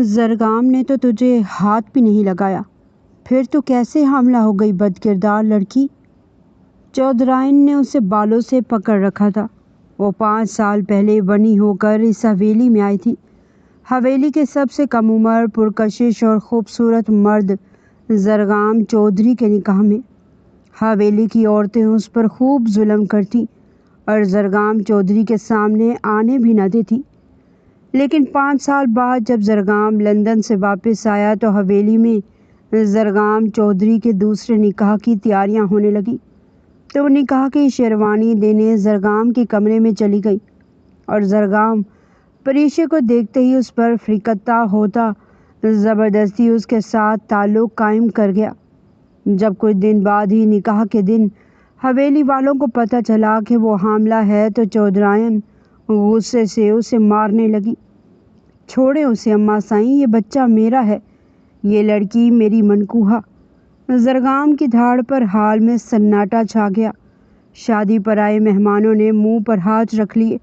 زرگام نے تو تجھے ہاتھ بھی نہیں لگایا، پھر تو کیسے حاملہ ہو گئی بد کردار لڑکی؟ چودھرائن نے اسے بالوں سے پکڑ رکھا تھا۔ وہ 5 سال پہلے بنی ہو کر اس حویلی میں آئی تھی۔ حویلی کے سب سے کم عمر، پرکشش اور خوبصورت مرد زرگام چودھری کے نکاح میں۔ حویلی کی عورتیں اس پر خوب ظلم کرتی اور زرگام چودھری کے سامنے آنے بھی نہ دیتی۔ لیکن 5 سال بعد جب زرگام لندن سے واپس آیا تو حویلی میں زرگام چودھری کے دوسرے نکاح کی تیاریاں ہونے لگی۔ تو وہ نکاح کی شیروانی دینے زرگام کے کمرے میں چلی گئی اور زرگام پریشے کو دیکھتے ہی اس پر فرقتہ ہوتا زبردستی اس کے ساتھ تعلق قائم کر گیا۔ جب کچھ دن بعد ہی نکاح کے دن حویلی والوں کو پتہ چلا کہ وہ حاملہ ہے تو چودھرائن غصے سے اسے مارنے لگی۔ چھوڑیں اسے اماں سائیں، یہ بچہ میرا ہے، یہ لڑکی میری منکوہا۔ زرگام کی دھاڑ پر حال میں سناٹا چھا گیا۔ شادی پر آئے مہمانوں نے منہ پر ہاتھ رکھ لیے،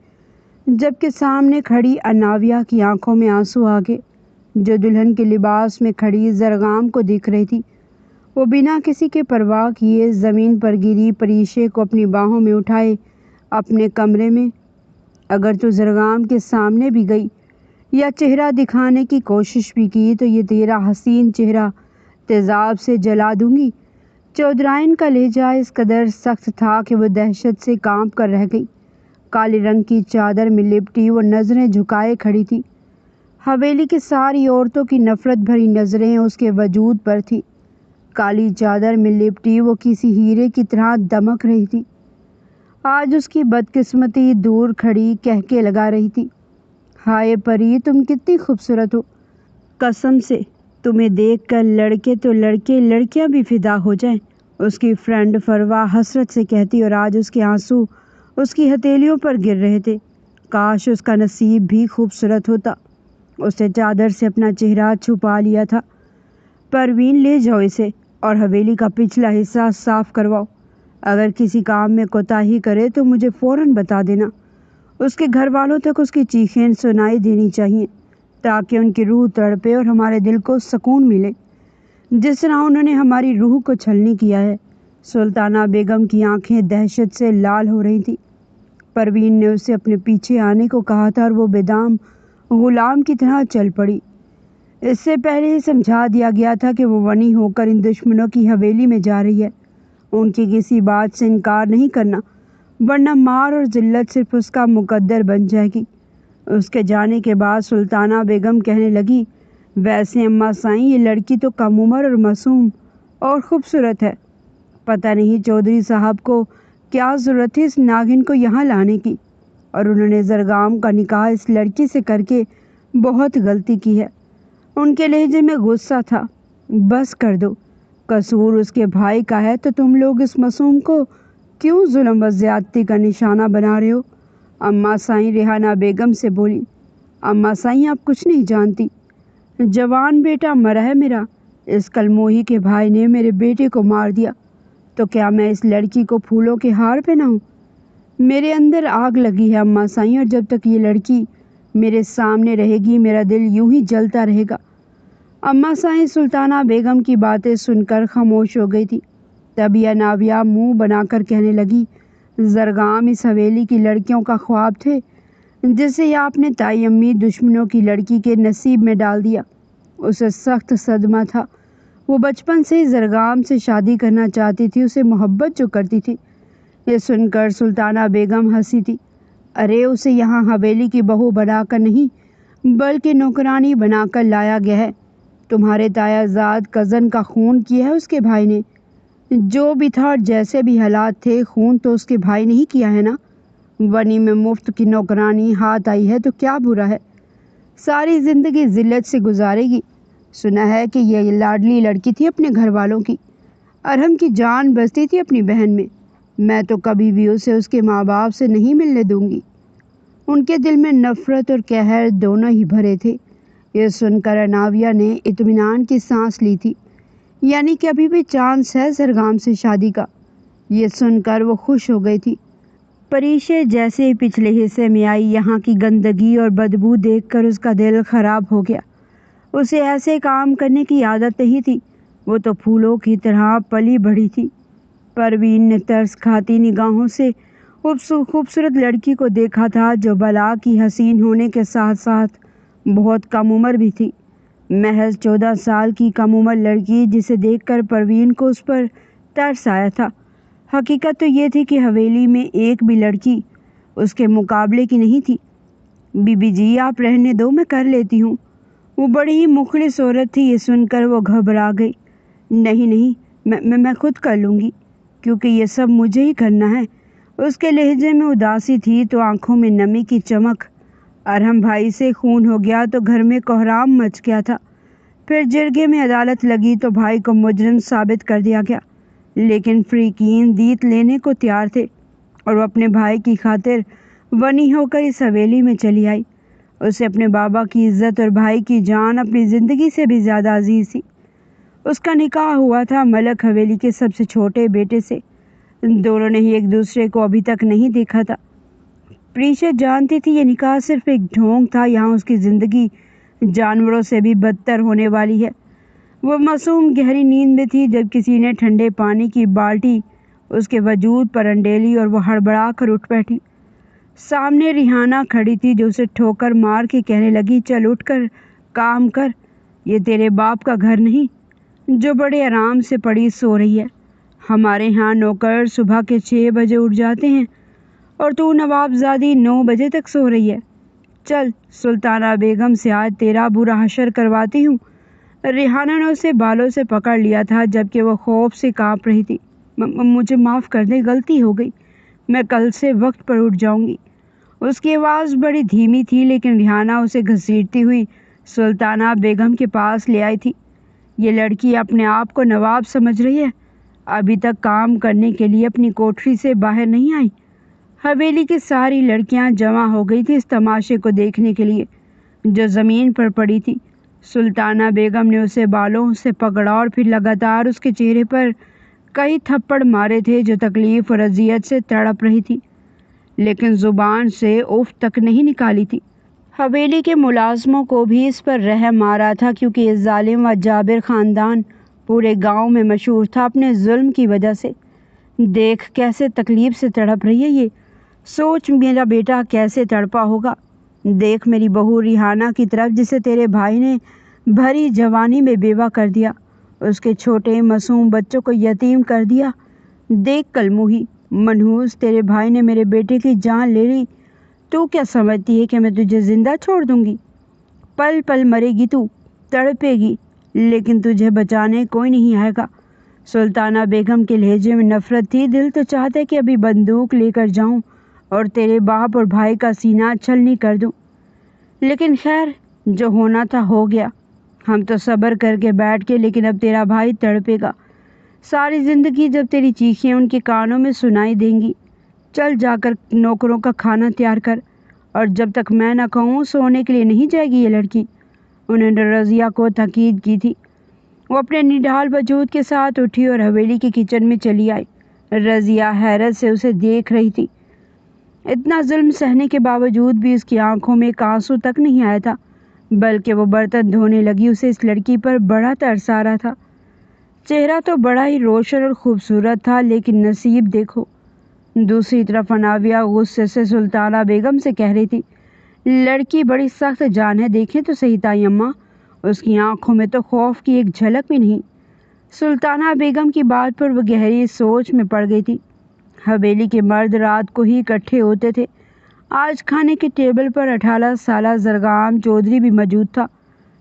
جبکہ سامنے کھڑی اناویہ کی آنکھوں میں آنسو آ گئے، جو دلہن کے لباس میں کھڑی زرگام کو دیکھ رہی تھی۔ وہ بنا کسی کے پرواہ کیے زمین پر گری پریشے کو اپنی باہوں میں اٹھائے اپنے کمرے میں۔ اگر تو زرگام کے سامنے بھی گئی یا چہرہ دکھانے کی کوشش بھی کی تو یہ تیرا حسین چہرہ تیزاب سے جلا دوں گی۔ چودھرائن کا لہجہ اس قدر سخت تھا کہ وہ دہشت سے کانپ کر رہ گئی۔ کالے رنگ کی چادر میں لپٹی وہ نظریں جھکائے کھڑی تھی۔ حویلی کی ساری عورتوں کی نفرت بھری نظریں اس کے وجود پر تھی۔ کالی چادر میں لپٹی وہ کسی ہیرے کی طرح دمک رہی تھی۔ آج اس کی بدقسمتی دور کھڑی کہکے لگا رہی تھی، ہائے پری، تم کتنی خوبصورت ہو، قسم سے تمہیں دیکھ کر لڑکے تو لڑکے، لڑکیاں بھی فدا ہو جائیں۔ اس کی فرینڈ فروا حسرت سے کہتی اور آج اس کے آنسو اس کی ہتھیلیوں پر گر رہے تھے۔ کاش اس کا نصیب بھی خوبصورت ہوتا۔ اس نے چادر سے اپنا چہرہ چھپا لیا تھا۔ پروین، لے جاؤ اسے اور حویلی کا پچھلا حصہ صاف کرواؤ۔ اگر کسی کام میں کوتاہی کرے تو مجھے فوراً بتا دینا۔ اس کے گھر والوں تک اس کی چیخیں سنائی دینی چاہیے تاکہ ان کی روح تڑپے اور ہمارے دل کو سکون ملے، جس طرح انہوں نے ہماری روح کو چھلنی کیا ہے۔ سلطانہ بیگم کی آنکھیں دہشت سے لال ہو رہی تھیں۔ پروین نے اسے اپنے پیچھے آنے کو کہا تھا اور وہ بےدام غلام کی طرح چل پڑی۔ اس سے پہلے ہی سمجھا دیا گیا تھا کہ وہ بنی ہو کر ان دشمنوں کی حویلی میں جا رہی ہے۔ ان کی کسی بات سے انکار نہیں کرنا، ورنہ مار اور ذلت صرف اس کا مقدر بن جائے گی۔ اس کے جانے کے بعد سلطانہ بیگم کہنے لگی، ویسے اماں سائیں، یہ لڑکی تو کم عمر اور معصوم اور خوبصورت ہے۔ پتہ نہیں چودھری صاحب کو کیا ضرورت تھی اس ناگن کو یہاں لانے کی، اور انہوں نے زرگام کا نکاح اس لڑکی سے کر کے بہت غلطی کی ہے۔ ان کے لہجے میں غصہ تھا۔ بس کر دو، قصور اس کے بھائی کا ہے تو تم لوگ اس معصوم کو کیوں ظلم و زیادتی کا نشانہ بنا رہے ہو؟ اماں سائیں ریحانہ بیگم سے بولی۔ اماں سائیں، آپ کچھ نہیں جانتی، جوان بیٹا مرا ہے میرا، اس کلموہی کے بھائی نے میرے بیٹے کو مار دیا، تو کیا میں اس لڑکی کو پھولوں کے ہار پہناؤں؟ میرے اندر آگ لگی ہے اماں سائیں، اور جب تک یہ لڑکی میرے سامنے رہے گی میرا دل یوں ہی جلتا رہے گا۔ اماں سائیں سلطانہ بیگم کی باتیں سن کر خاموش ہو گئی تھی۔ تبھی اناویہ منہ بنا کر کہنے لگی، زرگام اس حویلی کی لڑکیوں کا خواب تھے جسے آپ نے تائی امی دشمنوں کی لڑکی کے نصیب میں ڈال دیا۔ اسے سخت صدمہ تھا۔ وہ بچپن سے ہی زرگام سے شادی کرنا چاہتی تھی، اسے محبت جو کرتی تھی۔ یہ سن کر سلطانہ بیگم ہنسی تھی۔ ارے اسے یہاں حویلی کی بہو بنا کر نہیں بلکہ نوکرانی بنا کر لایا گیا ہے۔ تمہارے تایا زاد کزن کا خون کیا ہے اس کے بھائی نے۔ جو بھی تھا اور جیسے بھی حالات تھے، خون تو اس کے بھائی نے ہی کیا ہے نا۔ بنی میں مفت کی نوکرانی ہاتھ آئی ہے تو کیا برا ہے، ساری زندگی ذلت سے گزارے گی۔ سنا ہے کہ یہ لاڈلی لڑکی تھی اپنے گھر والوں کی، ارحم کی جان بستی تھی اپنی بہن میں تو کبھی بھی اسے اس کے ماں باپ سے نہیں ملنے دوں گی۔ ان کے دل میں نفرت اور قہر دونوں ہی بھرے تھے۔ یہ سن کر اناویہ نے اطمینان کی سانس لی تھی، یعنی کہ ابھی بھی چانس ہے زرگام سے شادی کا۔ یہ سن کر وہ خوش ہو گئی تھی۔ پریشے جیسے پچھلے حصے میں آئی، یہاں کی گندگی اور بدبو دیکھ کر اس کا دل خراب ہو گیا۔ اسے ایسے کام کرنے کی عادت نہیں تھی، وہ تو پھولوں کی طرح پلی بڑھی تھی۔ پروین نے ترس کھاتی نگاہوں سے خوبصورت لڑکی کو دیکھا تھا جو بلا کی حسین ہونے کے ساتھ ساتھ بہت کم عمر بھی تھی۔ محض 14 سال کی کم عمر لڑکی جسے دیکھ کر پروین کو اس پر ترس آیا تھا۔ حقیقت تو یہ تھی کہ حویلی میں ایک بھی لڑکی اس کے مقابلے کی نہیں تھی۔ بی بی جی آپ رہنے دو، میں کر لیتی ہوں۔ وہ بڑی ہی مخلص عورت تھی، یہ سن کر وہ گھبرا گئی۔ نہیں، میں خود کر لوں گی، کیونکہ یہ سب مجھے ہی کرنا ہے۔ اس کے لہجے میں اداسی تھی تو آنکھوں میں نمی کی چمک۔ ارحم بھائی سے خون ہو گیا تو گھر میں کوہرام مچ گیا تھا۔ پھر جرگے میں عدالت لگی تو بھائی کو مجرم ثابت کر دیا گیا، لیکن فریقین دیت لینے کو تیار تھے اور وہ اپنے بھائی کی خاطر ونی ہو کر اس حویلی میں چلی آئی۔ اسے اپنے بابا کی عزت اور بھائی کی جان اپنی زندگی سے بھی زیادہ عزیز تھی۔ اس کا نکاح ہوا تھا ملک حویلی کے سب سے چھوٹے بیٹے سے۔ دونوں نے ہی ایک دوسرے کو ابھی تک نہیں دیکھا تھا۔ پریشا جانتی تھی یہ نکاح صرف ایک ڈھونگ تھا، یہاں اس کی زندگی جانوروں سے بھی بدتر ہونے والی ہے۔ وہ معصوم گہری نیند میں تھی جب کسی نے ٹھنڈے پانی کی بالٹی اس کے وجود پر انڈیلی اور وہ ہڑبڑا کر اٹھ بیٹھی۔ سامنے ریحانہ کھڑی تھی جو اسے ٹھوکر مار کے کہنے لگی، چل اٹھ کر کام کر، یہ تیرے باپ کا گھر نہیں جو بڑے آرام سے پڑی سو رہی ہے۔ ہمارے ہاں نوکر صبح کے 6 بجے اٹھ جاتے ہیں اور تو نوابزادی 9 بجے تک سو رہی ہے۔ چل سلطانہ بیگم سے آج تیرا برا حشر کرواتی ہوں۔ ریحانہ نے اسے بالوں سے پکڑ لیا تھا جبکہ وہ خوف سے کانپ رہی تھی۔ مجھے معاف کر دے، غلطی ہو گئی، میں کل سے وقت پر اٹھ جاؤں گی۔ اس کی آواز بڑی دھیمی تھی لیکن ریحانہ اسے گھسیٹتی ہوئی سلطانہ بیگم کے پاس لے آئی تھی۔ یہ لڑکی اپنے آپ کو نواب سمجھ رہی ہے، ابھی تک کام کرنے کے لیے اپنی کوٹری سے باہر نہیں آئی۔ حویلی کی ساری لڑکیاں جمع ہو گئی تھی اس تماشے کو دیکھنے کے لیے جو زمین پر پڑی تھی۔ سلطانہ بیگم نے اسے بالوں سے پکڑا اور پھر لگاتار اس کے چہرے پر کئی تھپڑ مارے تھے جو تکلیف اور اذیت سے تڑپ رہی تھی، لیکن زبان سے اف تک نہیں نکالی تھی۔ حویلی کے ملازموں کو بھی اس پر رحم آ رہا تھا کیونکہ یہ ظالم و جابر خاندان پورے گاؤں میں مشہور تھا اپنے ظلم کی وجہ سے۔ دیکھ کیسے تکلیف سے تڑپ رہی ہے یہ، سوچ میرا بیٹا کیسے تڑپا ہوگا۔ دیکھ میری بہو ریحانہ کی طرف جسے تیرے بھائی نے بھری جوانی میں بیوہ کر دیا، اس کے چھوٹے معصوم بچوں کو یتیم کر دیا۔ دیکھ کلموہی منحوس، تیرے بھائی نے میرے بیٹے کی جان لے لی، تو کیا سمجھتی ہے کہ میں تجھے زندہ چھوڑ دوں گی؟ پل پل مرے گی، تو تڑپے گی، لیکن تجھے بچانے کوئی نہیں آئے گا۔ سلطانہ بیگم کے لہجے میں نفرت تھی۔ دل تو چاہتا ہے کہ ابھی بندوق لے کر جاؤں اور تیرے باپ اور بھائی کا سینہ چھلنی کر دوں، لیکن خیر جو ہونا تھا ہو گیا۔ ہم تو صبر کر کے بیٹھ کے، لیکن اب تیرا بھائی تڑپے گا ساری زندگی جب تیری چیخیں ان کے کانوں میں سنائی دیں گی۔ چل جا کر نوکروں کا کھانا تیار کر، اور جب تک میں نہ کہوں سونے کے لیے نہیں جائے گی یہ لڑکی۔ انہوں نے رضیہ کو تاکید کی تھی۔ وہ اپنے نڈھال وجود کے ساتھ اٹھی اور حویلی کی کچن میں چلی آئی۔ رضیہ حیرت سے اسے دیکھ رہی تھی۔ اتنا ظلم سہنے کے باوجود بھی اس کی آنکھوں میں ایک آنسو تک نہیں آیا تھا، بلکہ وہ برتن دھونے لگی۔ اسے اس لڑکی پر بڑا ترس آ رہا تھا۔ چہرہ تو بڑا ہی روشن اور خوبصورت تھا، لیکن نصیب دیکھو۔ دوسری طرف اناویہ غصے سے سلطانہ بیگم سے کہہ رہی تھی، لڑکی بڑی سخت جان ہے، دیکھیں تو صحیح تائی اماں، اس کی آنکھوں میں تو خوف کی ایک جھلک بھی نہیں۔ سلطانہ بیگم کی بات پر وہ گہری سوچ میں پڑ گئی تھی۔ حویلی کے مرد رات کو ہی اکٹھے ہوتے تھے۔ آج کھانے کے ٹیبل پر 18 سالہ زرگام چودھری بھی موجود تھا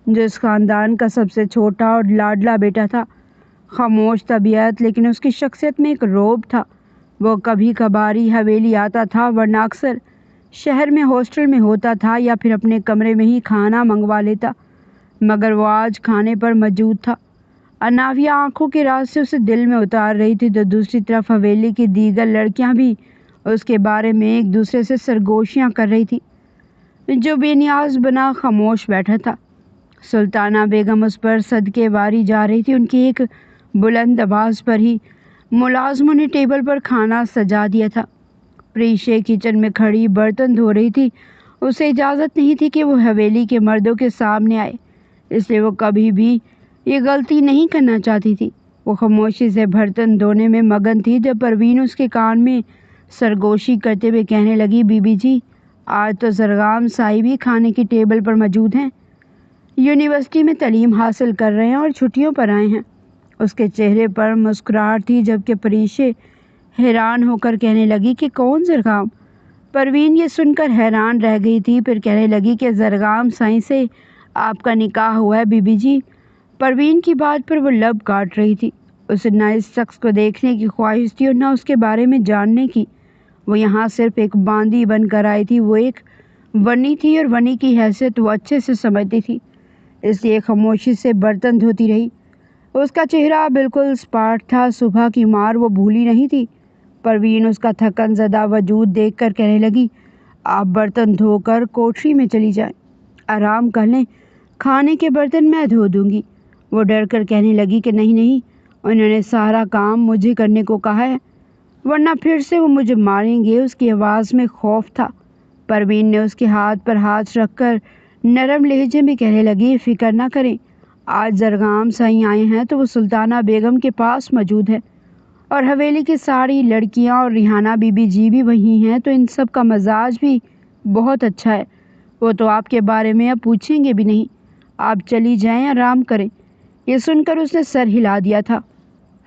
جو اس خاندان کا سب سے چھوٹا اور لاڈلا بیٹا تھا۔ خاموش طبیعت، لیکن اس کی شخصیت میں ایک رعب تھا۔ وہ کبھی کبھاری حویلی آتا تھا، ورنہ اکثر شہر میں ہاسٹل میں ہوتا تھا یا پھر اپنے کمرے میں ہی کھانا منگوا لیتا، مگر وہ آج کھانے پر موجود تھا۔ اناویہ آنکھوں کے راز سے اسے دل میں اتار رہی تھی تو دوسری طرف حویلی کی دیگر لڑکیاں بھی اس کے بارے میں ایک دوسرے سے سرگوشیاں کر رہی تھی۔ جو بے نیاز بنا خاموش بیٹھا تھا۔ سلطانہ بیگم اس پر صدقے واری جا رہی تھی۔ ان کی ایک بلند آواز پر ہی ملازموں نے ٹیبل پر کھانا سجا دیا تھا۔ پریشے کچن میں کھڑی برتن دھو رہی تھی۔ اسے اجازت نہیں تھی کہ وہ حویلی کے مردوں کے سامنے آئے، اس لیے وہ کبھی بھی یہ غلطی نہیں کرنا چاہتی تھی۔ وہ خاموشی سے برتن دھونے میں مگن تھی جب پروین اس کے کان میں سرگوشی کرتے ہوئے کہنے لگی، بی بی جی، آج تو زرغام صاحب بھی کھانے کی ٹیبل پر موجود ہیں، یونیورسٹی میں تعلیم حاصل کر رہے ہیں اور چھٹیوں پر آئے ہیں۔ اس کے چہرے پر مسکراہٹ تھی جبکہ پریشے حیران ہو کر کہنے لگی کہ کون زرغام؟ پروین یہ سن کر حیران رہ گئی تھی، پھر کہنے لگی کہ زرغام صاحب سے آپ کا نکاح ہوا ہے بی بی جی۔ پروین کی بات پر وہ لب کاٹ رہی تھی۔ اسے نہ اس شخص کو دیکھنے کی خواہش تھی اور نہ اس کے بارے میں جاننے کی۔ وہ یہاں صرف ایک باندی بن کر آئی تھی۔ وہ ایک ونی تھی اور ونی کی حیثیت وہ اچھے سے سمجھتی تھی، اس لیے خاموشی سے برتن دھوتی رہی۔ اس کا چہرہ بالکل اسپاٹ تھا، صبح کی مار وہ بھولی نہیں تھی۔ پروین اس کا تھکن زدہ وجود دیکھ کر کہنے لگی، آپ برتن دھو کر کوٹری میں چلی جائیں، آرام کر لیں، کھانے کے برتن میں دھو دوں گی۔ وہ ڈر کر کہنے لگی کہ نہیں، انہوں نے سارا کام مجھے کرنے کو کہا ہے، ورنہ پھر سے وہ مجھے ماریں گے۔ اس کی آواز میں خوف تھا۔ پروین نے اس کے ہاتھ پر ہاتھ رکھ کر نرم لہجے میں کہنے لگی، فکر نہ کریں، آج زرغام صاحب آئے ہیں تو وہ سلطانہ بیگم کے پاس موجود ہے، اور حویلی کی ساری لڑکیاں اور ریحانہ بی بی جی بھی وہی ہیں، تو ان سب کا مزاج بھی بہت اچھا ہے، وہ تو آپ کے بارے میں اب پوچھیں گے بھی نہیں، آپ چلی جائیں، آرام کریں۔ یہ سن کر اس نے سر ہلا دیا تھا۔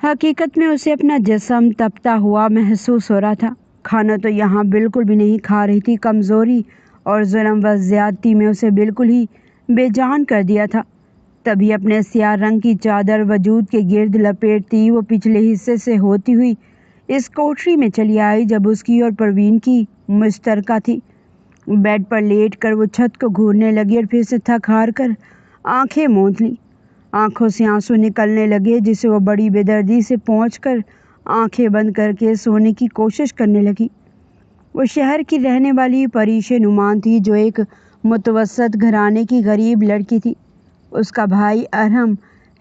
حقیقت میں اسے اپنا جسم تپتا ہوا محسوس ہو رہا تھا۔ کھانا تو یہاں بالکل بھی نہیں کھا رہی تھی۔ کمزوری اور ظلم و زیادتی میں اسے بالکل ہی بے جان کر دیا تھا۔ تبھی اپنے سیاہ رنگ کی چادر وجود کے گرد لپیٹتی وہ پچھلے حصے سے ہوتی ہوئی اس کوٹری میں چلی آئی جب اس کی اور پروین کی مشترکہ تھی۔ بیڈ پر لیٹ کر وہ چھت کو گھورنے لگی اور پھر سے تھک ہار کر آنکھیں موند لی۔ آنکھوں سے آنسو نکلنے لگے جسے وہ بڑی بے دردی سے پہنچ کر آنکھیں بند کر کے سونے کی کوشش کرنے لگی۔ وہ شہر کی رہنے والی پریشے نعمان تھی جو ایک متوسط گھرانے کی غریب لڑکی تھی۔ اس کا بھائی ارحم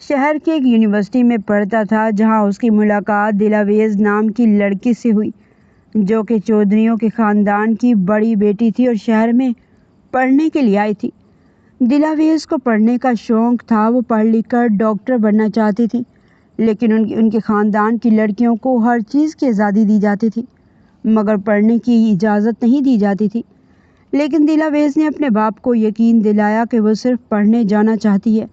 شہر کی ایک یونیورسٹی میں پڑھتا تھا جہاں اس کی ملاقات دلاویز نام کی لڑکی سے ہوئی جو کہ چودھریوں کے خاندان کی بڑی بیٹی تھی اور شہر میں پڑھنے کے لیے آئی تھی۔ دلاویز کو پڑھنے کا شوق تھا، وہ پڑھ لکھ کر ڈاکٹر بننا چاہتی تھی، لیکن ان کے خاندان کی لڑکیوں کو ہر چیز کی آزادی دی جاتی تھی مگر پڑھنے کی اجازت نہیں دی جاتی تھی۔ لیکن دلاویز نے اپنے باپ کو یقین دلایا کہ وہ صرف پڑھنے جانا چاہتی ہے،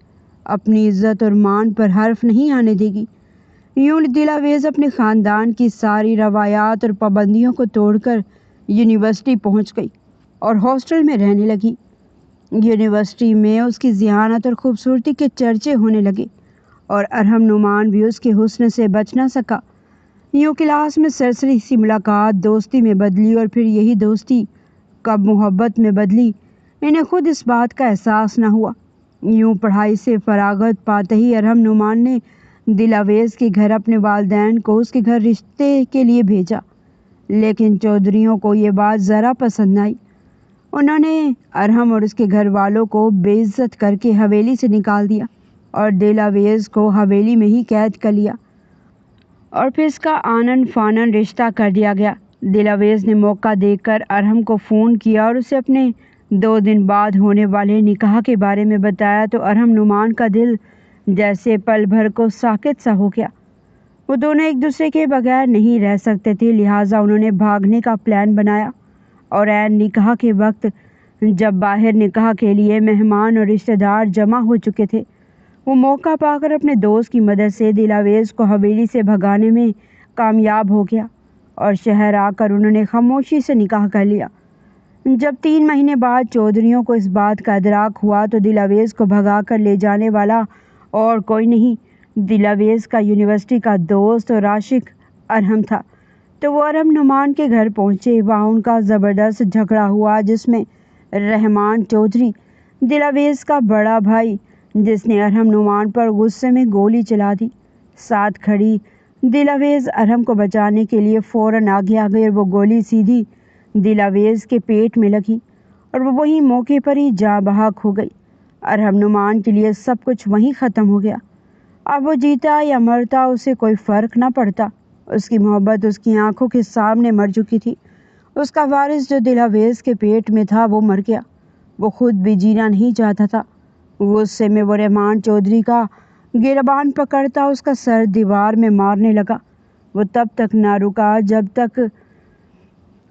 اپنی عزت اور مان پر حرف نہیں آنے دے گی۔ یوں دلاویز اپنے خاندان کی ساری روایات اور پابندیوں کو توڑ کر یونیورسٹی پہنچ گئی اور ہاسٹل میں رہنے لگی۔ یونیورسٹی میں اس کی ذہانت اور خوبصورتی کے چرچے ہونے لگے اور ارحم نعمان بھی اس کے حسن سے بچ نہ سکا۔ یوں کلاس میں سرسری سی ملاقات دوستی میں بدلی اور پھر یہی دوستی کب محبت میں بدلی، انہیں خود اس بات کا احساس نہ ہوا۔ یوں پڑھائی سے فراغت پاتے ہی ارحم نعمان نے دلاویز کے گھر اپنے والدین کو اس کے گھر رشتے کے لیے بھیجا، لیکن چودھریوں کو یہ بات ذرا پسند نہ آئی۔ انہوں نے ارحم اور اس کے گھر والوں کو بے عزت کر کے حویلی سے نکال دیا اور دلاویز کو حویلی میں ہی قید کر لیا اور پھر اس کا آنن فانن رشتہ کر دیا گیا۔ دلاویز نے موقع دیکھ کر ارحم کو فون کیا اور اسے اپنے 2 دن بعد ہونے والے نکاح کے بارے میں بتایا تو ارحم نعمان کا دل جیسے پل بھر کو ساکت سا ہو گیا۔ وہ دونوں ایک دوسرے کے بغیر نہیں رہ سکتے تھے، لہٰذا انہوں نے بھاگنے کا پلان بنایا اور عین نکاح کے وقت جب باہر نکاح کے لیے مہمان اور رشتہ دار جمع ہو چکے تھے، وہ موقع پا کر اپنے دوست کی مدد سے دلاویز کو حویلی سے بھگانے میں کامیاب ہو گیا اور شہر آ کر انہوں نے خاموشی سے نکاح کر لیا۔ جب 3 مہینے بعد چودھریوں کو اس بات کا ادراک ہوا تو دلاویز کو بھگا کر لے جانے والا اور کوئی نہیں، دلاویز کا یونیورسٹی کا دوست اور عاشق ارحم تھا۔ تو وہ ارحم نعمان کے گھر پہنچے۔ وہاں ان کا زبردست جھگڑا ہوا جس میں رحمان چودھری، دلاویز کا بڑا بھائی، جس نے ارحم نعمان پر غصے میں گولی چلا دی، ساتھ کھڑی دلاویز ارحم کو بچانے کے لیے فوراً آگے آ گئی اور وہ گولی سیدھی دلاویز کے پیٹ میں لگی اور وہ وہیں موقع پر ہی جاں بحق ہو گئی۔ ارحم نعمان کے لیے سب کچھ وہیں ختم ہو گیا۔ اب وہ جیتا یا مرتا اسے کوئی فرق نہ پڑتا۔ اس کی محبت اس کی آنکھوں کے سامنے مر چکی تھی۔ اس کا وارث جو دلاویز کے پیٹ میں تھا وہ مر گیا۔ وہ خود بھی جینا نہیں چاہتا تھا۔ غصے میں وہ رحمان چودھری کا گربان پکڑتا اس کا سر دیوار میں مارنے لگا۔ وہ تب تک نہ رکا جب تک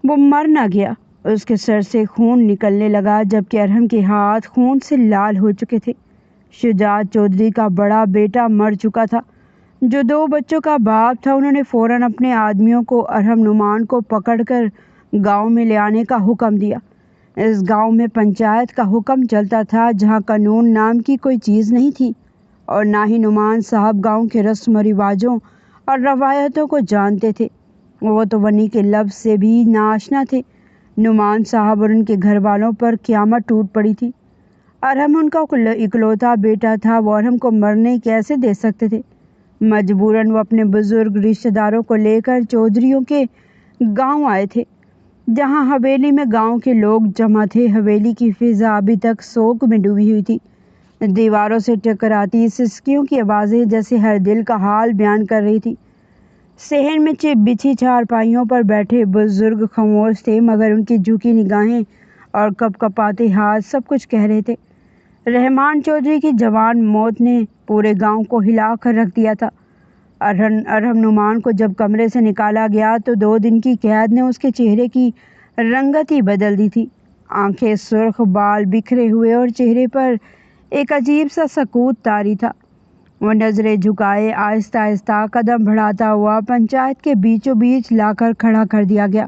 وہ مر نہ گیا۔ اس کے سر سے خون نکلنے لگا جبکہ ارحم کے ہاتھ خون سے لال ہو چکے تھے۔ شجاعت چودھری کا بڑا بیٹا مر چکا تھا جو 2 بچوں کا باپ تھا۔ انہوں نے فوراً اپنے آدمیوں کو ارحم نعمان کو پکڑ کر گاؤں میں لے آنے کا حکم دیا۔ اس گاؤں میں پنچایت کا حکم چلتا تھا جہاں قانون نام کی کوئی چیز نہیں تھی اور نہ ہی نعمان صاحب گاؤں کے رسم و رواجوں اور روایتوں کو جانتے تھے۔ وہ تو ونی کے لفظ سے بھی ناآشنا تھے۔ نعمان صاحب اور ان کے گھر والوں پر قیامت ٹوٹ پڑی تھی۔ ارحم ان کا اکلوتا بیٹا تھا، وہ ارحم کو مرنے کیسے دے سکتے تھے؟ مجبوراً وہ اپنے بزرگ رشتہ داروں کو لے کر چودھریوں کے گاؤں آئے تھے جہاں حویلی میں گاؤں کے لوگ جمع تھے۔ حویلی کی فضا ابھی تک سوگ میں ڈوبی ہوئی تھی۔ دیواروں سے ٹکراتی سسکیوں کی آوازیں جیسے ہر دل کا حال بیان کر رہی تھی۔ صحن میں بچھی چارپائیوں پر بیٹھے بزرگ خاموش تھے مگر ان کی جھکی نگاہیں اور کپ کپاتے ہاتھ سب کچھ کہہ رہے تھے۔ رحمان چودھری کی جوان موت نے پورے گاؤں کو ہلا کر رکھ دیا تھا۔ ارحم نعمان کو جب کمرے سے نکالا گیا تو 2 دن کی قید نے اس کے چہرے کی رنگت ہی بدل دی تھی۔ آنکھیں سرخ، بال بکھرے ہوئے اور چہرے پر ایک عجیب سا سکوت طاری تھا۔ وہ نظریں جھکائے آہستہ آہستہ قدم بڑھاتا ہوا پنچایت کے بیچوں بیچ لا کر کھڑا کر دیا گیا۔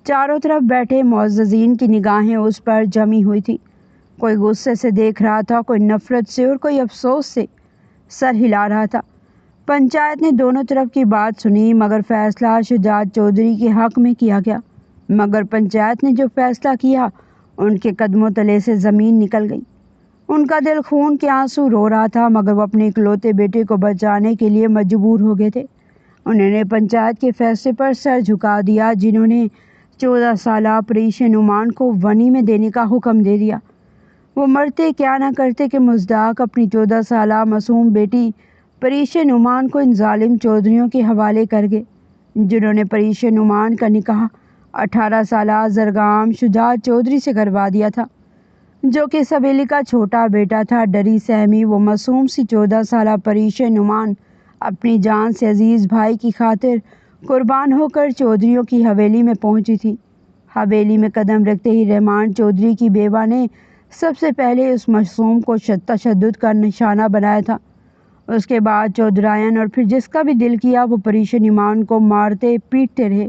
چاروں طرف بیٹھے معززین کی نگاہیں اس پر جمی ہوئی تھی۔ کوئی غصے سے دیکھ رہا تھا، کوئی نفرت سے اور کوئی افسوس سے سر ہلا رہا تھا۔ پنچایت نے دونوں طرف کی بات سنی مگر فیصلہ شجاعت چودھری کے حق میں کیا گیا۔ مگر پنچایت نے جو فیصلہ کیا ان کے قدموں تلے سے زمین نکل گئی۔ ان کا دل خون کے آنسو رو رہا تھا مگر وہ اپنے اکلوتے بیٹے کو بچانے کے لیے مجبور ہو گئے تھے۔ انہوں نے پنچایت کے فیصلے پر سر جھکا دیا جنہوں نے 14 سالہ پریش نعمان کو ونی میں دینے کا حکم دے دیا۔ وہ مرتے کیا نہ کرتے کہ مزداق اپنی 14 سالہ معصوم بیٹی پریش نعمان کو ان ظالم چودھریوں کے حوالے کر گئے جنہوں نے پریش نعمان کا نکاح 18 سالہ زرگام شجاعت چودھری سے کروا دیا تھا جو کہ اس حویلی کا چھوٹا بیٹا تھا۔ ڈری سہمی وہ معصوم سی 14 سالہ پریش نعمان اپنی جان سے عزیز بھائی کی خاطر قربان ہو کر چودھریوں کی حویلی میں پہنچی تھی۔ حویلی میں قدم رکھتے ہی رحمان چودھری کی بیوہ نے سب سے پہلے اس معصوم کو تشدد کا نشانہ بنایا تھا۔ اس کے بعد چودھرائن اور پھر جس کا بھی دل کیا وہ پریش نعمان کو مارتے پیٹتے رہے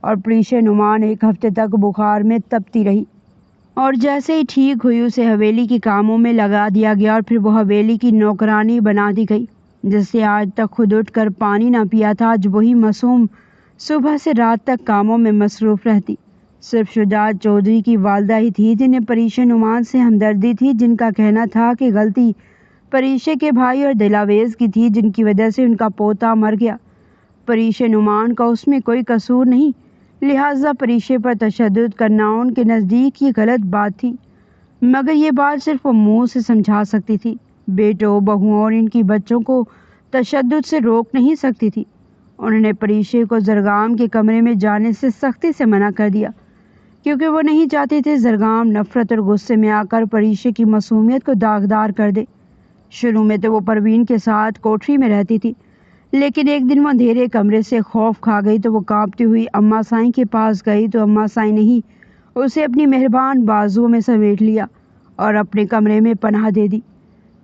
اور پریش نعمان 1 ہفتے تک بخار میں تپتی رہی اور جیسے ہی ٹھیک ہوئی اسے حویلی کے کاموں میں لگا دیا گیا اور پھر وہ حویلی کی نوکرانی بنا دی گئی جس سے آج تک خود اٹھ کر پانی نہ پیا تھا۔ آج وہی معصوم صبح سے رات تک کاموں میں مصروف رہتی۔ صرف شجاعت چودھری کی والدہ ہی تھی جنہیں پریش نعمان سے ہمدردی تھی، جن کا کہنا تھا کہ غلطی پریشے کے بھائی اور دلاویز کی تھی جن کی وجہ سے ان کا پوتا مر گیا۔ پریش نعمان کا اس میں کوئی قصور نہیں، لہٰذا پریشے پر تشدد کرنا ان کے نزدیک یہ غلط بات تھی مگر یہ بات صرف وہ منہ سے سمجھا سکتی تھی۔ بیٹوں، بہوؤں اور ان کی بچوں کو تشدد سے روک نہیں سکتی تھی۔ انہوں نے پریشے کو زرگام کے کمرے میں جانے سے سختی سے منع کر دیا کیونکہ وہ نہیں چاہتے تھے زرگام نفرت اور غصے میں آ کر پریشے کی معصومیت کو داغدار کر دے۔ شروع میں تو وہ پروین کے ساتھ کوٹری میں رہتی تھی لیکن ایک دن وہ اندھیرے کمرے سے خوف کھا گئی تو وہ کانپتی ہوئی اماں سائیں کے پاس گئی تو اماں سائیں نے ہی اسے اپنی مہربان بازوؤں میں سمیٹ لیا اور اپنے کمرے میں پناہ دے دی۔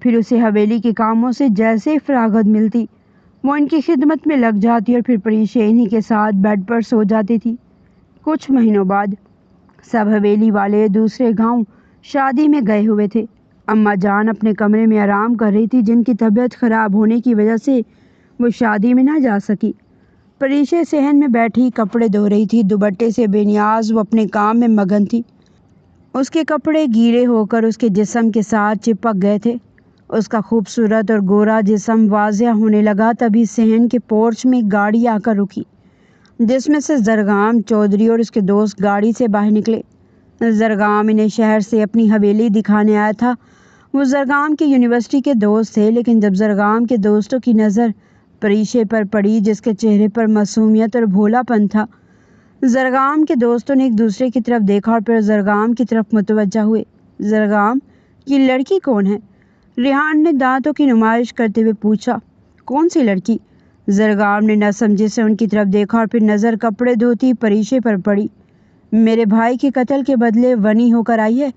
پھر اسے حویلی کے کاموں سے جیسے ہی فراغت ملتی وہ ان کی خدمت میں لگ جاتی اور پھر پریشے انہی کے ساتھ بیڈ پر سو جاتی تھی۔ کچھ مہینوں بعد سب حویلی والے دوسرے گاؤں شادی میں گئے ہوئے تھے۔ اماں جان اپنے کمرے میں آرام کر رہی تھی جن کی طبیعت خراب ہونے کی وجہ سے وہ شادی میں نہ جا سکی۔ پریشے صحن میں بیٹھی کپڑے دھو رہی تھی، دوپٹے سے بے نیاز وہ اپنے کام میں مگن تھی۔ اس کے کپڑے گیلے ہو کر اس کے جسم کے ساتھ چپک گئے تھے۔ اس کا خوبصورت اور گورا جسم واضح ہونے لگا تبھی صحن کے پورچ میں ایک گاڑی آ کر رکی جس میں سے زرگام چودھری اور اس کے دوست گاڑی سے باہر نکلے۔ زرگام انہیں شہر سے اپنی حویلی دکھانے آیا تھا۔ وہ زرگام کے یونیورسٹی کے دوست تھے لیکن جب زرگام کے دوستوں کی نظر پریشے پر پڑی جس کے چہرے پر معصومیت اور بھولا پن تھا، زرگام کے دوستوں نے ایک دوسرے کی طرف دیکھا اور پھر زرگام کی طرف متوجہ ہوئے۔ زرگام یہ لڑکی کون ہے؟ ریحان نے دانتوں کی نمائش کرتے ہوئے پوچھا۔ کون سی لڑکی؟ زرگام نے نہ سمجھے سے ان کی طرف دیکھا اور پھر نظر کپڑے دھوتی پریشے پر پڑی۔ میرے بھائی کے قتل کے بدلے ونی ہو کر آئی ہے،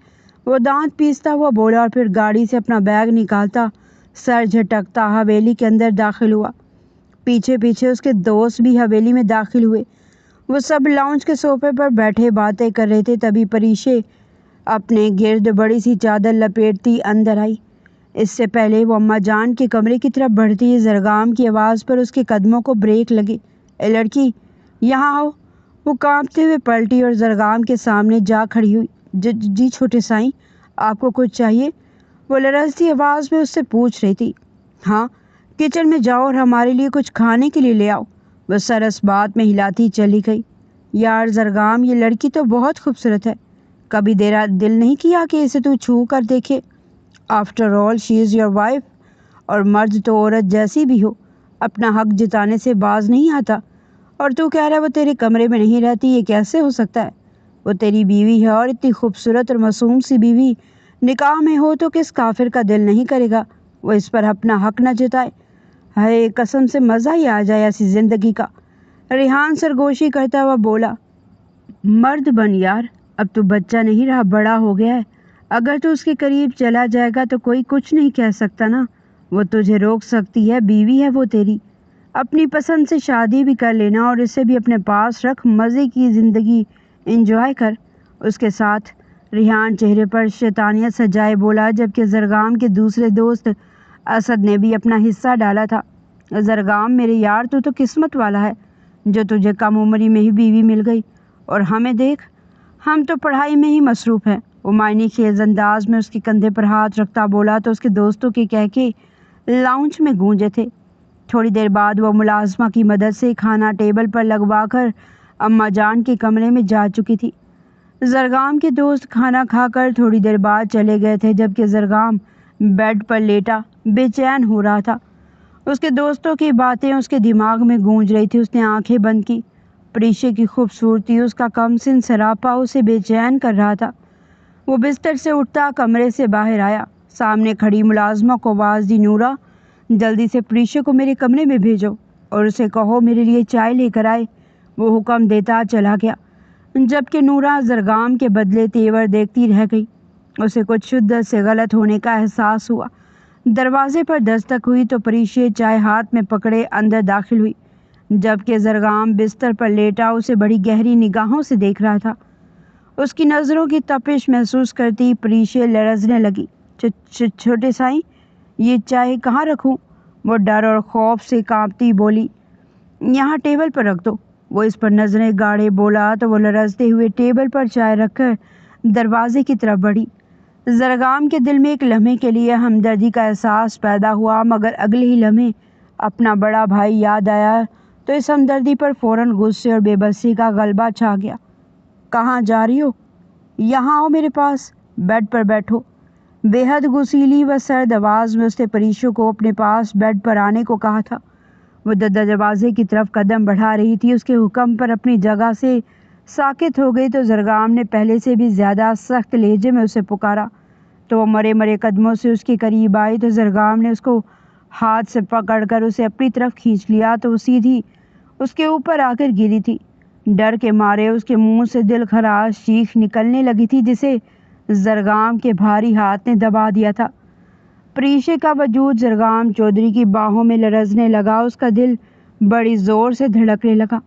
وہ دانت پیستا ہوا بولا اور پھر گاڑی سے اپنا بیگ نکالتا سر جھٹکتا حویلی کے اندر داخل ہوا۔ پیچھے پیچھے اس کے دوست بھی حویلی میں داخل ہوئے۔ وہ سب لاؤنج کے صوفے پر بیٹھے باتیں کر رہے تھے، تبھی پریشے اپنے گرد بڑی سی چادر لپیٹتی اندر آئی۔ اس سے پہلے وہ اماں جان کے کمرے کی طرف بڑھتی زرگام کی آواز پر اس کے قدموں کو بریک لگے۔ اے لڑکی، یہاں آؤ۔ وہ کانپتے ہوئے پلٹی اور زرگام کے سامنے جا کھڑی ہوئی۔ جی چھوٹے سائیں، آپ کو کچھ چاہیے؟ وہ لرزتی آواز میں اس سے پوچھ رہی تھی۔ ہاں، کچن میں جاؤ اور ہمارے لیے کچھ کھانے کے لیے لے آؤ۔ وہ سر اس بات میں ہلاتی چلی گئی۔ یار زرگام، یہ لڑکی تو بہت خوبصورت ہے، کبھی تیرا دل نہیں کیا کہ اسے تو چھو کر دیکھے؟ After all she is your wife, اور مرد تو عورت جیسی بھی ہو اپنا حق جتانے سے باز نہیں آتا۔ اور تو کہہ رہا وہ تیرے کمرے میں نہیں رہتی، یہ کیسے ہو سکتا ہے؟ وہ تیری بیوی ہے، اور اتنی خوبصورت اور معصوم سی بیوی نکاح میں ہو تو کس کافر کا دل نہیں کرے گا وہ اس پر اپنا حق نہ جتائے؟ ہائے قسم سے مزہ ہی آ جائے ایسی زندگی کا۔ ریحان سرگوشی کرتا ہوا بولا۔ مرد بن یار، اب تو بچہ نہیں رہا، بڑا ہو گیا ہے۔ اگر تو اس کے قریب چلا جائے گا تو کوئی کچھ نہیں کہہ سکتا نا، وہ تجھے روک سکتی ہے، بیوی ہے وہ تیری۔ اپنی پسند سے شادی بھی کر لینا اور اسے بھی اپنے پاس رکھ، مزے کی زندگی انجوائے کر اس کے ساتھ۔ ریحان چہرے پر شیطانیت سجائے بولا، جبکہ زرگام کے دوسرے دوست اسد نے بھی اپنا حصہ ڈالا تھا۔ زرگام میرے یار، تو قسمت والا ہے جو تجھے کم عمری میں ہی بیوی مل گئی، اور ہمیں دیکھ، ہم تو پڑھائی میں ہی مصروف ہیں۔ وہ معنی خیز انداز میں اس کے کندھے پر ہاتھ رکھتا بولا تو اس کے دوستوں کے کہکے لاؤنج میں گونجے تھے۔ تھوڑی دیر بعد وہ ملازمہ کی مدد سے کھانا ٹیبل پر لگوا کر اماں جان کے کمرے میں جا چکی تھی۔ زرگام کے دوست کھانا کھا کر تھوڑی دیر بعد چلے گئے تھے، جبکہ زرگام بیڈ پر لیٹا بے چین ہو رہا تھا۔ اس کے دوستوں کی باتیں اس کے دماغ میں گونج رہی تھی۔ اس نے آنکھیں بند کی۔ پریشے کی خوبصورتی، اس کا کم سن سراپا اسے بے چین کر رہا تھا۔ وہ بستر سے اٹھتا کمرے سے باہر آیا، سامنے کھڑی ملازمہ کو آواز دی، نورا جلدی سے پریشے کو میرے کمرے میں بھیجو اور اسے کہو میرے لیے چائے لے کر آئے۔ وہ حکم دیتا چلا گیا، جبکہ نورا زرگام کے بدلے تیور دیکھتی رہ گئی۔ اسے کچھ شدت سے غلط ہونے کا احساس ہوا۔ دروازے پر دستک ہوئی تو پریشے چائے ہاتھ میں پکڑے اندر داخل ہوئی، جبکہ زرگام بستر پر لیٹا اسے بڑی گہری نگاہوں سے دیکھ رہا تھا۔ اس کی نظروں کی تپش محسوس کرتی پریشے لرزنے لگی۔ چھوٹے سائیں، یہ چائے کہاں رکھوں؟ وہ ڈر اور خوف سے کانپتی بولی۔ یہاں ٹیبل پر رکھ دو۔ وہ اس پر نظریں گاڑے بولا تو وہ لرزتے ہوئے ٹیبل پر چائے رکھ کر دروازے کی طرف بڑھی۔ زرگام کے دل میں ایک لمحے کے لیے ہمدردی کا احساس پیدا ہوا، مگر اگلے ہی لمحے اپنا بڑا بھائی یاد آیا تو اس ہمدردی پر فوراً غصے اور بے بسی کا غلبہ چھا گیا۔ کہاں جا رہی ہو؟ یہاں آؤ میرے پاس، بیڈ پر بیٹھو۔ بے حد غصیلی و سرد آواز میں اس نے پریشو کو اپنے پاس بیڈ پر آنے کو کہا تھا۔ وہ دروازے کی طرف قدم بڑھا رہی تھی۔ اس کے حکم پر اپنی جگہ سے ساکت ہو گئی تو زرگام نے پہلے سے بھی زیادہ سخت لہجے میں اسے پکارا تو وہ مرے مرے قدموں سے اس کے قریب آئی تو زرگام نے اس کو ہاتھ سے پکڑ کر اسے اپنی طرف کھینچ لیا تو وہ سیدھی اس کے اوپر آ کر گری تھی۔ ڈر کے مارے اس کے منہ سے دل خراش چیخ نکلنے لگی تھی، جسے زرگام کے بھاری ہاتھ نے دبا دیا تھا۔ پریشے کا وجود زرگام چودھری کی باہوں میں لرزنے لگا، اس کا دل بڑی زور سے دھڑکنے لگا۔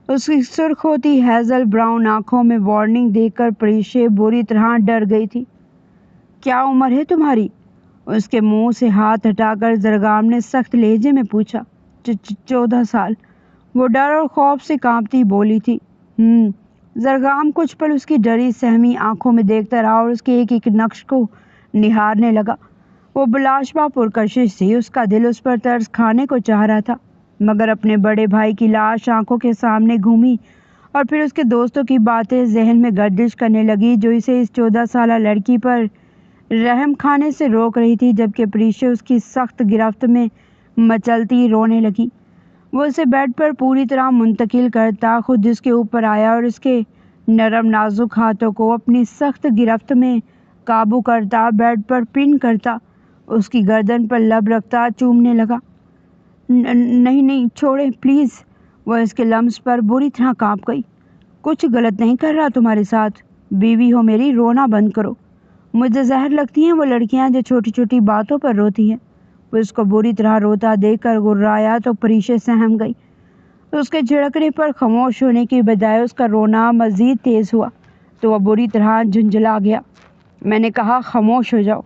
اس کی سرخ ہوتی ہیزل براؤن آنکھوں میں وارننگ دیکھ کر پریشے بری طرح ڈر گئی تھی۔ کیا عمر ہے تمہاری؟ اس کے منہ سے ہاتھ ہٹا کر زرگام نے سخت لہجے میں پوچھا۔ 14 سال، وہ ڈر اور خوف سے کانپتی بولی تھی۔ زرگام کچھ پل اس کی ڈری سہمی آنکھوں میں دیکھتا رہا اور اس کے ایک ایک نقش کو نہارنے لگا۔ وہ بلاشبہ پرکشش تھی، اس کا دل اس پر ترس کھانے کو چاہ رہا تھا، مگر اپنے بڑے بھائی کی لاش آنکھوں کے سامنے گھومی اور پھر اس کے دوستوں کی باتیں ذہن میں گردش کرنے لگی جو اسے اس 14 سالہ لڑکی پر رحم کھانے سے روک رہی تھی، جبکہ پریشے اس کی سخت گرفت میں مچلتی رونے لگی۔ وہ اسے بیڈ پر پوری طرح منتقل کرتا خود اس کے اوپر آیا اور اس کے نرم نازک ہاتھوں کو اپنی سخت گرفت میں قابو کرتا بیڈ پر پن کرتا، اس کی گردن پر لب رکھتا چومنے لگا۔ نہیں نہیں چھوڑیں پلیز۔ وہ اس کے لمس پر بری طرح کانپ گئی۔ کچھ غلط نہیں کر رہا تمہارے ساتھ، بیوی ہو میری، رونا بند کرو۔ مجھے زہر لگتی ہیں وہ لڑکیاں جو چھوٹی چھوٹی باتوں پر روتی ہیں۔ وہ اس کو بری طرح روتا دیکھ کر گرایا تو پریشے سہم گئی۔ اس کے جھڑکنے پر خاموش ہونے کی بجائے اس کا رونا مزید تیز ہوا تو وہ بری طرح جھنجھلا گیا۔ میں نے کہا خاموش ہو جاؤ۔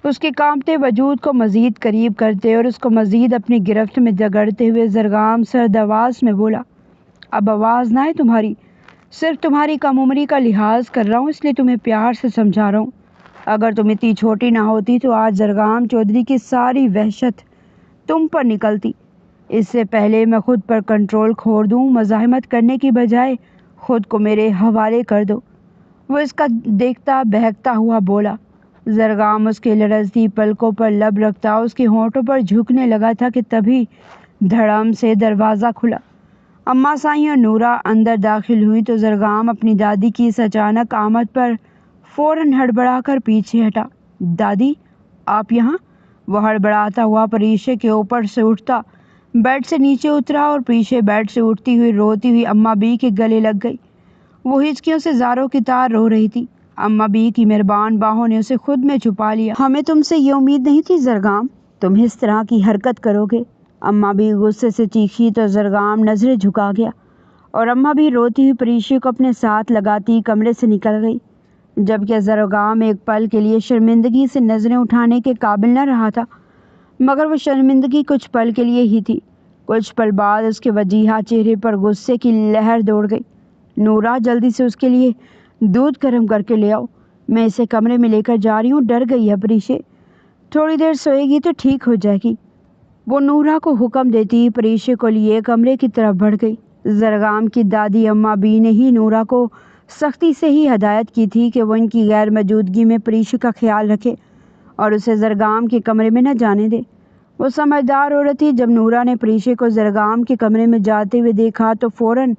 اس کے کانپتے وجود کو مزید قریب کرتے اور اس کو مزید اپنی گرفت میں جگڑتے ہوئے زرگام سرد آواز میں بولا، اب آواز نہ آئے تمہاری، صرف تمہاری کم عمری کا لحاظ کر رہا ہوں، اس لیے تمہیں پیار سے سمجھا رہا ہوں۔ اگر تم اتنی چھوٹی نہ ہوتی تو آج زرگام چودھری کی ساری وحشت تم پر نکلتی۔ اس سے پہلے میں خود پر کنٹرول کھو دوں، مزاحمت کرنے کی بجائے خود کو میرے حوالے کر دو۔ وہ اس کا دیکھتا بہکتا ہوا بولا۔ زرگام اس کے لرزتی پلکوں پر لب رکھتا اس کے ہونٹوں پر جھکنے لگا تھا کہ تبھی دھڑام سے دروازہ کھلا۔ اماں سائیں اور نورہ اندر داخل ہوئی تو زرگام اپنی دادی کی اس اچانک آمد پر فوراً ہڑبڑا کر پیچھے ہٹا۔ دادی آپ یہاں؟ وہ ہڑبڑاتا ہوا پریشے کے اوپر سے اٹھتا بیڈ سے نیچے اترا اور پیچھے بیڈ سے اٹھتی ہوئی روتی ہوئی اماں بی کے گلے لگ گئی۔ وہ ہچکیوں سے زاروں کی طرح رو رہی تھی۔ اماں بی کی مہربان باہوں نے اسے خود میں چھپا لیا۔ ہمیں تم سے یہ امید نہیں تھی زرگام، تم اس طرح کی حرکت کرو گے۔ اماں بی غصے سے چیخی تو زرگام نظریں جھکا گیا اور اماں بی روتی ہوئی پریشے کو اپنے ساتھ لگاتی کمرے سے نکل گئی، جبکہ زرگام ایک پل کے لیے شرمندگی سے نظریں اٹھانے کے قابل نہ رہا تھا، مگر وہ شرمندگی کچھ پل کے لیے ہی تھی۔ کچھ پل بعد اس کے وجیحہ چہرے پر غصے کی لہر دوڑ گئی۔ نورہ جلدی سے اس کے لیے دودھ گرم کر کے لے آؤ، میں اسے کمرے میں لے کر جا رہی ہوں، ڈر گئی ہے پریشے، تھوڑی دیر سوئے گی تو ٹھیک ہو جائے گی۔ وہ نورہ کو حکم دیتی پریشے کو لیے کمرے کی طرف بڑھ گئی۔ زرگام کی دادی اماں بی نے ہی نورہ کو سختی سے ہی ہدایت کی تھی کہ وہ ان کی غیر موجودگی میں پریشے کا خیال رکھے اور اسے زرگام کے کمرے میں نہ جانے دے۔ وہ سمجھدار عورت تھی، جب نورہ نے پریشے کو زرگام کے کمرے میں جاتے ہوئے دیکھا تو فوراً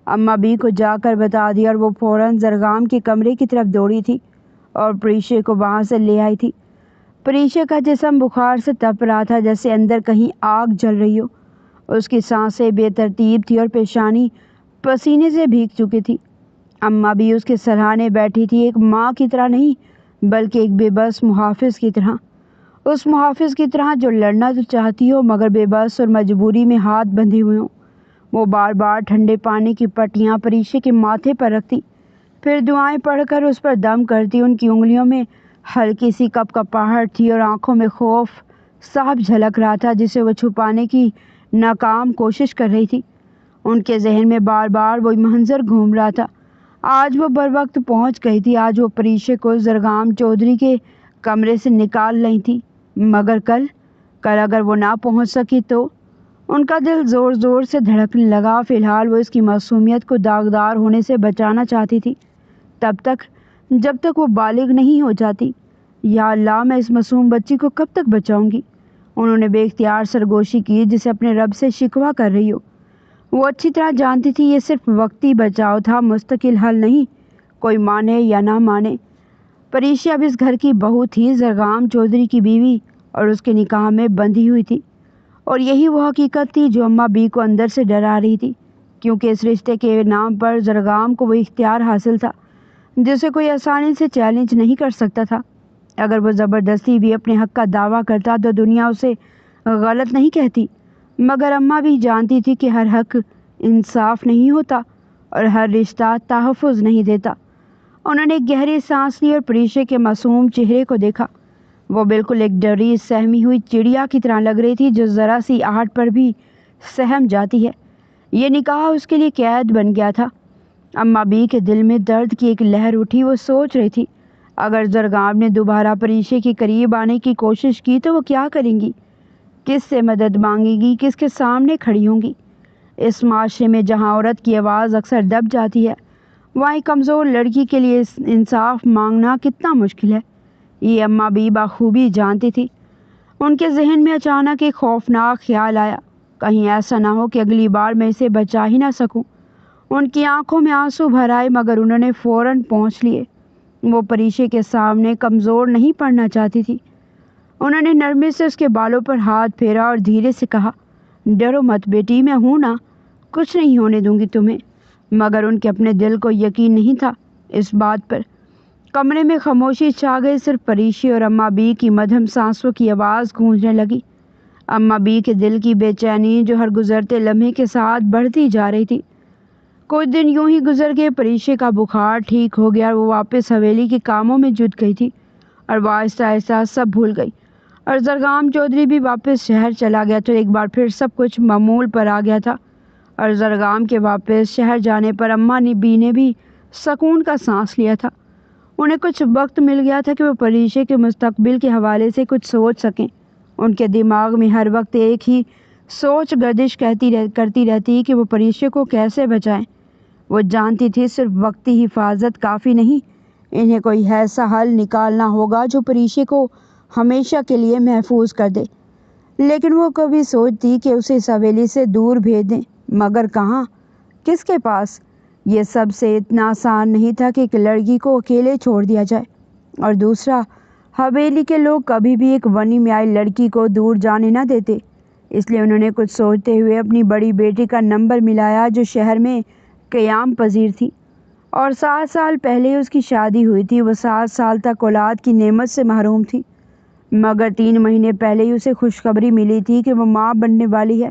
اماں بی کو جا کر بتا دیا اور وہ فوراً زرگام کے کمرے کی طرف دوڑی تھی اور پریشے کو وہاں سے لے آئی تھی۔ پریشے کا جسم بخار سے تپ رہا تھا، جیسے اندر کہیں آگ جل رہی ہو۔ اس کی سانسیں بے ترتیب تھی اور پیشانی پسینے سے بھیگ چکی تھی۔ اماں بھی اس کے سرہانے بیٹھی تھی، ایک ماں کی طرح نہیں بلکہ ایک بے بس محافظ کی طرح، اس محافظ کی طرح جو لڑنا تو چاہتی ہو مگر بے بس اور مجبوری میں ہاتھ بندھے ہوئے ہوں۔ وہ بار بار ٹھنڈے پانی کی پٹیاں پریشے کے ماتھے پر رکھتی، پھر دعائیں پڑھ کر اس پر دم کرتی۔ ان کی انگلیوں میں ہلکی سی کپکپاہٹ تھی اور آنکھوں میں خوف صاف جھلک رہا تھا جسے وہ چھپانے کی ناکام کوشش کر رہی تھی۔ ان کے ذہن میں بار بار وہی منظر گھوم رہا تھا۔ آج وہ بر وقت پہنچ گئی تھی، آج وہ پریشے کو زرگام چودھری کے کمرے سے نکال لائی تھی، مگر کل اگر وہ نہ پہنچ سکی تو؟ ان کا دل زور زور سے دھڑکنے لگا۔ فی الحال وہ اس کی معصومیت کو داغدار ہونے سے بچانا چاہتی تھی، تب تک جب تک وہ بالغ نہیں ہو جاتی۔ یا اللہ، میں اس معصوم بچی کو کب تک بچاؤں گی؟ انہوں نے بے اختیار سرگوشی کی، جسے اپنے رب سے شکوہ کر رہی ہو۔ وہ اچھی طرح جانتی تھی یہ صرف وقتی بچاؤ تھا، مستقل حل نہیں، کوئی مانے یا نہ مانے۔ پریشا اب اس گھر کی بہو تھی، زرگام چودھری کی بیوی، اور اس کے نکاح میں بندھی ہوئی تھی۔ اور یہی وہ حقیقت تھی جو اماں بی کو اندر سے ڈرا رہی تھی، کیونکہ اس رشتے کے نام پر زرگام کو وہ اختیار حاصل تھا جسے کوئی آسانی سے چیلنج نہیں کر سکتا تھا۔ اگر وہ زبردستی بھی اپنے حق کا دعویٰ کرتا تو دنیا اسے غلط نہیں کہتی، مگر اماں بھی جانتی تھی کہ ہر حق انصاف نہیں ہوتا اور ہر رشتہ تحفظ نہیں دیتا۔ انہوں نے ایک گہری سانس لی اور پریشے کے معصوم چہرے کو دیکھا۔ وہ بالکل ایک ڈری سہمی ہوئی چڑیا کی طرح لگ رہی تھی جو ذرا سی آہٹ پر بھی سہم جاتی ہے۔ یہ نکاح اس کے لیے قید بن گیا تھا۔ اماں بی کے دل میں درد کی ایک لہر اٹھی۔ وہ سوچ رہی تھی اگر زرگام نے دوبارہ پریشے کے قریب آنے کی کوشش کی تو وہ کیا کریں گی، کس سے مدد مانگے گی، کس کے سامنے کھڑی ہوں گی۔ اس معاشرے میں جہاں عورت کی آواز اکثر دب جاتی ہے، وہاں ایک کمزور لڑکی کے لیے انصاف مانگنا کتنا مشکل ہے، یہ اماں بی بخوبی جانتی تھی۔ ان کے ذہن میں اچانک ایک خوفناک خیال آیا، کہیں ایسا نہ ہو کہ اگلی بار میں اسے بچا ہی نہ سکوں۔ ان کی آنکھوں میں آنسو بھر آئے، مگر انہوں نے فوراً پہنچ لیے۔ وہ پریشے کے سامنے کمزور نہیں پڑنا چاہتی تھی۔ انہوں نے نرمی سے اس کے بالوں پر ہاتھ پھیرا اور دھیرے سے کہا، ڈرو مت بیٹی، میں ہوں نا، کچھ نہیں ہونے دوں گی تمہیں۔ مگر ان کے اپنے دل کو یقین نہیں تھا اس بات پر۔ کمرے میں خاموشی چھا گئی، صرف پریشے اور اماں بی کی مدھم سانسوں کی آواز گونجنے لگی۔ اماں بی کے دل کی بے چینی جو ہر گزرتے لمحے کے ساتھ بڑھتی جا رہی تھی۔ کچھ دن یوں ہی گزر گئے، پریشے کا بخار ٹھیک ہو گیا اور وہ واپس حویلی کے کاموں میں جٹ گئی تھی اور وہ آہستہ آہستہ سب بھول گئی، اور زرگام چودھری بھی واپس شہر چلا گیا تو ایک بار پھر سب کچھ معمول پر آ گیا تھا۔ اور زرگام کے واپس شہر جانے پر اماں بی نے بھی سکون کا سانس لیا تھا۔ انہیں کچھ وقت مل گیا تھا کہ وہ پریشے کے مستقبل کے حوالے سے کچھ سوچ سکیں۔ ان کے دماغ میں ہر وقت ایک ہی سوچ گردش کرتی رہتی کہ وہ پریشے کو کیسے بچائیں۔ وہ جانتی تھی صرف وقتی حفاظت کافی نہیں، انہیں کوئی ایسا حل نکالنا ہوگا جو پریشے کو ہمیشہ کے لیے محفوظ کر دے۔ لیکن وہ کبھی سوچتی کہ اسے اس حویلی سے دور بھیج دیں، مگر کہاں، کس کے پاس؟ یہ سب سے اتنا آسان نہیں تھا کہ ایک لڑکی کو اکیلے چھوڑ دیا جائے۔ اور دوسرا، حویلی کے لوگ کبھی بھی ایک ونی میں آئی لڑکی کو دور جانے نہ دیتے۔ اس لیے انہوں نے کچھ سوچتے ہوئے اپنی بڑی بیٹی کا نمبر ملایا جو شہر میں قیام پذیر تھی، اور 7 سال پہلے اس کی شادی ہوئی تھی۔ وہ 7 سال تک اولاد کی نعمت سے محروم تھی، مگر 3 مہینے پہلے ہی اسے خوشخبری ملی تھی کہ وہ ماں بننے والی ہے۔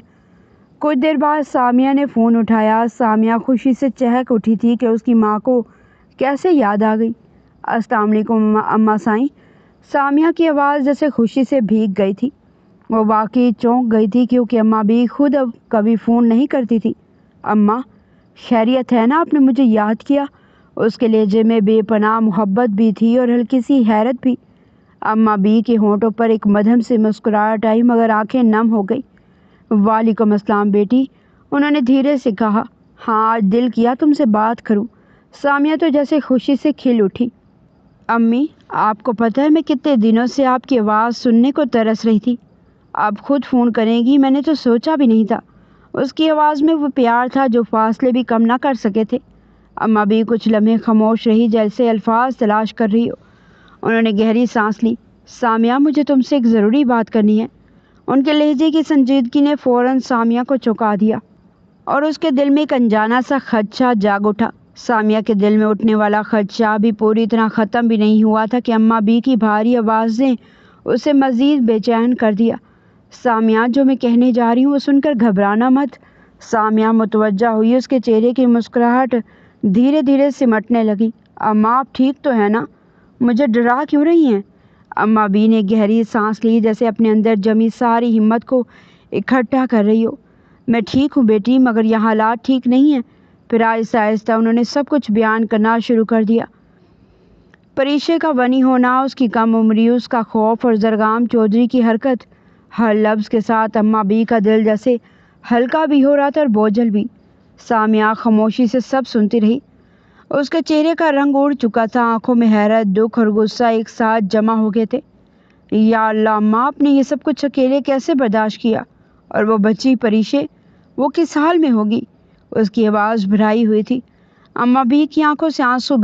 کچھ دیر بعد سامیہ نے فون اٹھایا۔ سامیہ خوشی سے چہک اٹھی تھی کہ اس کی ماں کو کیسے یاد آ گئی۔ السلام علیکم اماں سائیں۔ سامیہ کی آواز جیسے خوشی سے بھیگ گئی تھی۔ وہ واقعی چونک گئی تھی کیونکہ اماں بھی خود اب کبھی فون نہیں کرتی تھی۔ اماں، خیریت ہے نا؟ آپ نے مجھے یاد کیا؟ اس کے لہجے میں بے پناہ محبت بھی تھی اور ہلکی سی حیرت بھی۔ اماں بی کے ہونٹوں پر ایک مدھم سی مسکراہٹ آئی مگر آنکھیں نم ہو گئی۔ وعلیکم السلام بیٹی، انہوں نے دھیرے سے کہا۔ ہاں، آج دل کیا تم سے بات کروں۔ سامیہ تو جیسے خوشی سے کھل اٹھی۔ امی، آپ کو پتہ ہے میں کتنے دنوں سے آپ کی آواز سننے کو ترس رہی تھی۔ آپ خود فون کریں گی، میں نے تو سوچا بھی نہیں تھا۔ اس کی آواز میں وہ پیار تھا جو فاصلے بھی کم نہ کر سکے تھے۔ اماں بھی کچھ لمحے خاموش رہی، جیسے الفاظ تلاش کر رہی ہو۔ انہوں نے گہری سانس لی۔ سامیہ، مجھے تم سے ایک ضروری بات کرنی ہے۔ ان کے لہجے کی سنجیدگی نے فوراً سامیہ کو چونکا دیا اور اس کے دل میں ایک انجانا سا خدشہ جاگ اٹھا۔ سامیہ کے دل میں اٹھنے والا خدشہ بھی پوری طرح ختم بھی نہیں ہوا تھا کہ اماں بی کی بھاری آواز نے اسے مزید بے چین کر دیا۔ سامیہ، جو میں کہنے جا رہی ہوں وہ سن کر گھبرانا مت۔ سامیہ متوجہ ہوئی، اس کے چہرے کی مسکراہٹ دھیرے دھیرے سمٹنے لگی۔ اماں، آپ ٹھیک تو ہیں نا؟ مجھے ڈرا کیوں رہی ہیں؟ اماں بی نے گہری سانس لی، جیسے اپنے اندر جمی ساری ہمت کو اکٹھا کر رہی ہو۔ میں ٹھیک ہوں بیٹی، مگر یہ حالات ٹھیک نہیں ہیں۔ پھر آہستہ آہستہ انہوں نے سب کچھ بیان کرنا شروع کر دیا۔ پریشے کا ونی ہونا، اس کی کم عمری، اس کا خوف اور زرگام چودھری کی حرکت۔ ہر لفظ کے ساتھ اماں بی کا دل جیسے ہلکا بھی ہو رہا تھا اور بوجھل بھی۔ سامیہ خاموشی سے سب سنتی رہی۔ اس کے چہرے کا رنگ اڑ چکا تھا، آنکھوں میں حیرت، دکھ اور غصہ ایک ساتھ جمع ہو گئے تھے۔ یا اللہ اماں، آپ نے یہ سب کچھ اکیلے کیسے برداشت کیا؟ اور وہ بچی پریشے، وہ کس حال میں ہوگی؟ اس کی آواز بھرائی ہوئی تھی۔ اماں بی کی آنکھوں سے آنسو